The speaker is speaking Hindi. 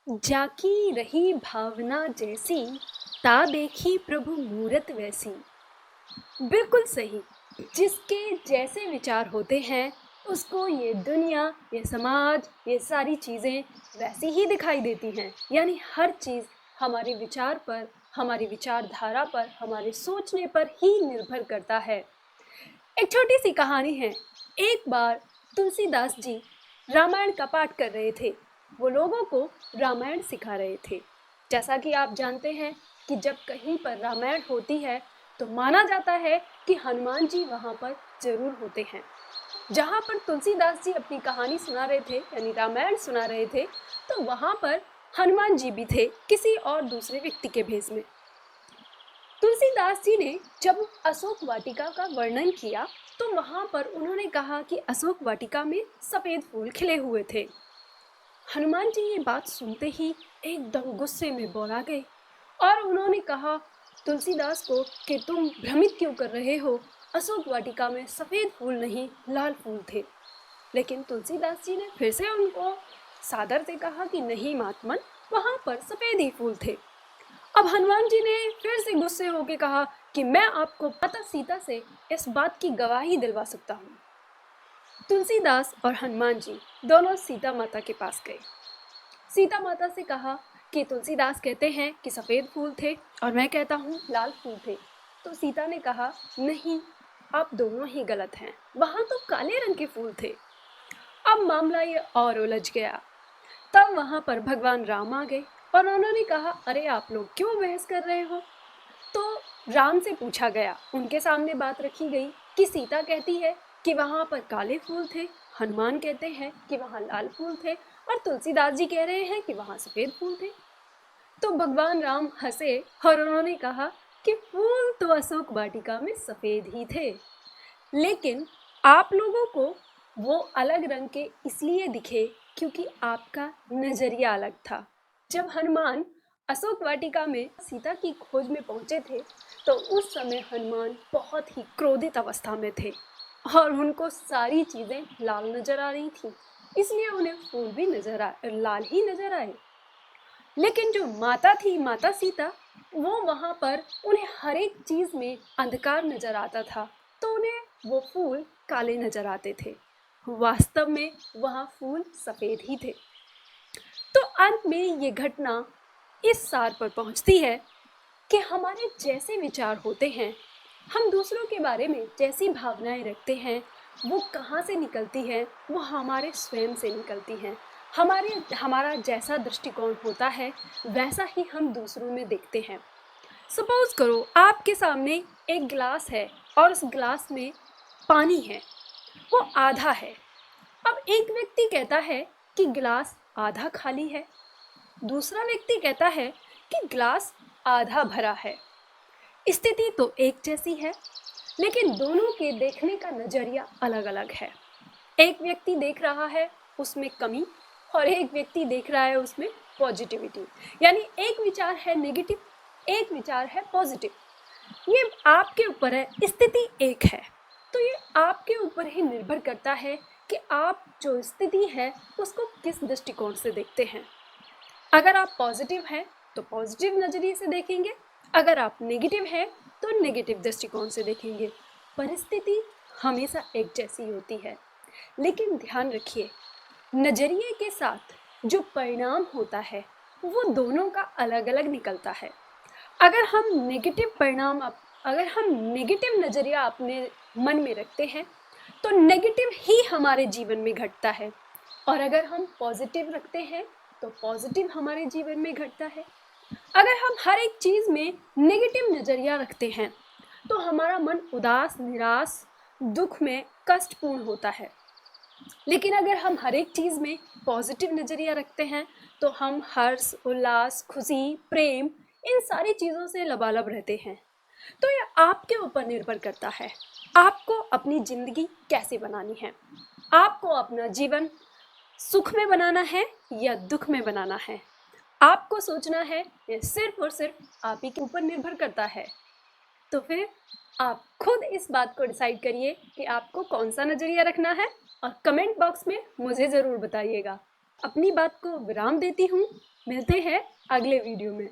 जाकी रही भावना जैसी, ता देखी प्रभु मूरत वैसी। बिल्कुल सही। जिसके जैसे विचार होते हैं उसको ये दुनिया, ये समाज, ये सारी चीज़ें वैसी ही दिखाई देती हैं। यानी हर चीज़ हमारे विचार पर, हमारी विचारधारा पर, हमारे सोचने पर ही निर्भर करता है। एक छोटी सी कहानी है। एक बार तुलसीदास जी रामायण का पाठ कर रहे थे। वो लोगों को रामायण सिखा रहे थे। जैसा कि आप जानते हैं कि जब कहीं पर रामायण होती है तो माना जाता है कि हनुमान जी वहाँ पर जरूर होते हैं। जहाँ पर तुलसीदास जी अपनी कहानी सुना रहे थे, यानी रामायण सुना रहे थे, तो वहाँ पर हनुमान जी भी थे, किसी और दूसरे व्यक्ति के भेष में। तुलसीदास जी ने जब अशोक वाटिका का वर्णन किया तो वहां पर उन्होंने कहा कि अशोक वाटिका में सफेद फूल खिले हुए थे। हनुमान जी ये बात सुनते ही एकदम गुस्से में बौरा गए और उन्होंने कहा तुलसीदास को कि तुम भ्रमित क्यों कर रहे हो, अशोक वाटिका में सफेद फूल नहीं लाल फूल थे। लेकिन तुलसीदास जी ने फिर से उनको सादर से कहा कि नहीं महात्मन, वहां पर सफेद ही फूल थे। अब हनुमान जी ने फिर से गुस्से होकर कहा कि मैं आपको माता सीता से इस बात की गवाही दिलवा सकता हूँ। तुलसीदास और हनुमान जी दोनों सीता माता के पास गए। सीता माता से कहा कि तुलसीदास कहते हैं कि सफेद फूल थे और मैं कहता हूँ लाल फूल थे। तो सीता ने कहा नहीं, आप दोनों ही गलत हैं, वहां तो काले रंग के फूल थे। अब मामला ये और उलझ गया। तब वहां पर भगवान राम आ गए और उन्होंने कहा अरे आप लोग क्यों बहस कर रहे हो। तो राम से पूछा गया, उनके सामने बात रखी गई कि सीता कहती है कि वहां पर काले फूल थे, हनुमान कहते हैं कि वहां लाल फूल थे और तुलसीदास जी कह रहे हैं कि वहां सफेद फूल थे। तो भगवान राम हंसे और उन्होंने कहा कि फूल तो अशोक वाटिका में सफेद ही थे, लेकिन आप लोगों को वो अलग रंग के इसलिए दिखे क्योंकि आपका नजरिया अलग था। जब हनुमान अशोक वाटिका में सीता की खोज में पहुंचे थे तो उस समय हनुमान बहुत ही क्रोधित अवस्था में थे और उनको सारी चीजें लाल नजर आ रही थी, इसलिए उन्हें फूल भी लाल ही नजर आए। लेकिन जो माता थी, माता सीता, वो वहां पर उन्हें हर एक चीज में अंधकार नजर आता था, तो उन्हें वो फूल काले नजर आते थे। वास्तव में वहां फूल सफेद ही थे। तो अंत में ये घटना इस सार पर पहुंचती है कि हमारे जैसे विचार होते हैं, हम दूसरों के बारे में जैसी भावनाएं रखते हैं, वो कहाँ से निकलती है, वो हमारे स्वयं से निकलती हैं। हमारा जैसा दृष्टिकोण होता है वैसा ही हम दूसरों में देखते हैं। सपोज करो आपके सामने एक गिलास है और उस गिलास में पानी है, वो आधा है। अब एक व्यक्ति कहता है कि गिलास आधा खाली है, दूसरा व्यक्ति कहता है कि गिलास आधा भरा है। स्थिति तो एक जैसी है, लेकिन दोनों के देखने का नजरिया अलग अलग है। एक व्यक्ति देख रहा है उसमें कमी और एक व्यक्ति देख रहा है उसमें पॉजिटिविटी। यानी एक विचार है नेगेटिव, एक विचार है पॉजिटिव। ये आपके ऊपर है, स्थिति एक है। तो ये आपके ऊपर ही निर्भर करता है कि आप जो स्थिति है उसको किस दृष्टिकोण से देखते हैं। अगर आप पॉजिटिव हैं तो पॉजिटिव नजरिए से देखेंगे, अगर आप नेगेटिव हैं तो नेगेटिव दृष्टिकोण से देखेंगे। परिस्थिति हमेशा एक जैसी होती है, लेकिन ध्यान रखिए नजरिए के साथ जो परिणाम होता है वो दोनों का अलग अलग निकलता है। अगर हम नेगेटिव परिणाम अगर हम नेगेटिव नजरिया अपने मन में रखते हैं तो नेगेटिव ही हमारे जीवन में घटता है, और अगर हम पॉजिटिव रखते हैं तो पॉजिटिव हमारे जीवन में घटता है। अगर हम हर एक चीज में नेगेटिव नजरिया रखते हैं तो हमारा मन उदास, निराश, दुख में कष्टपूर्ण होता है। लेकिन अगर हम हर एक चीज में पॉजिटिव नजरिया रखते हैं तो हम हर्ष, उल्लास, खुशी, प्रेम, इन सारी चीजों से लबालब रहते हैं। तो ये आपके ऊपर निर्भर करता है आपको अपनी जिंदगी कैसे बनानी है। आपको अपना जीवन सुख में बनाना है या दुख में बनाना है, आपको सोचना है। ये सिर्फ और सिर्फ आप ही के ऊपर निर्भर करता है। तो फिर आप खुद इस बात को डिसाइड करिए कि आपको कौन सा नजरिया रखना है और कमेंट बॉक्स में मुझे जरूर बताइएगा। अपनी बात को विराम देती हूँ। मिलते हैं अगले वीडियो में।